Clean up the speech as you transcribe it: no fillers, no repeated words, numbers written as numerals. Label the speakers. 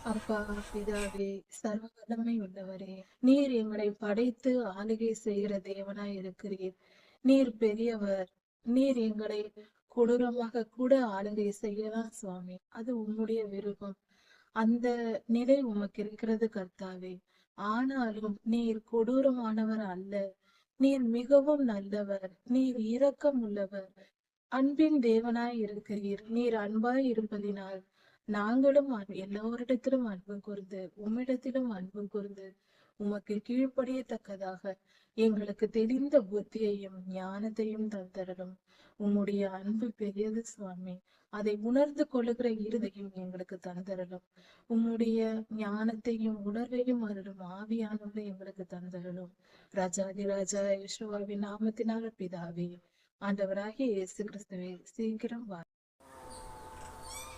Speaker 1: அப்பா, பிதாவே, சர்வ வல்லமை உள்ளவரே, நீர் எங்களை படைத்து ஆளுகை செய்கிற தேவனாய் இருக்கிறீர். நீர் பெரியவர். நீர் எங்களை கொடூரமாக கூட ஆளுகை செய்யலாம் சுவாமி. அது உம்முடைய விருப்பம். அந்த நிலை உமக்கு இருக்கிறது கர்த்தாவே. ஆனாலும் நீர் கொடூரமானவர் அல்ல. நீர் மிகவும் நல்லவர். நீர் இரக்கம் உள்ளவர். அன்பின் தேவனாய் இருக்கிறீர். நீர் அன்பாய் இருப்பதினால் நாங்களும் எல்லோரிடத்திலும் அன்பு கூர்ந்து உம்மிடத்திலும் அன்பு கூர்ந்து உமக்கு கீழ்ப்படியத்தக்கதாக எங்களுக்கு தெளிந்த புத்தியையும் ஞானத்தையும் தந்தரலும். உம்முடைய அன்பு பெரியது சுவாமி. அதை உணர்ந்து கொள்ளுகிற இருதையும் எங்களுக்கு தந்தரலும். உம்முடைய ஞானத்தையும் உணர்வையும் அருளும் ஆவியானவரை எங்களுக்கு தந்தரலும். ராஜாதி ராஜா யேசுவாவின் நாமத்தினால பிதாவே. ஆண்டவராகிய இயேசு கிறிஸ்துவே, சீக்கிரம் வா.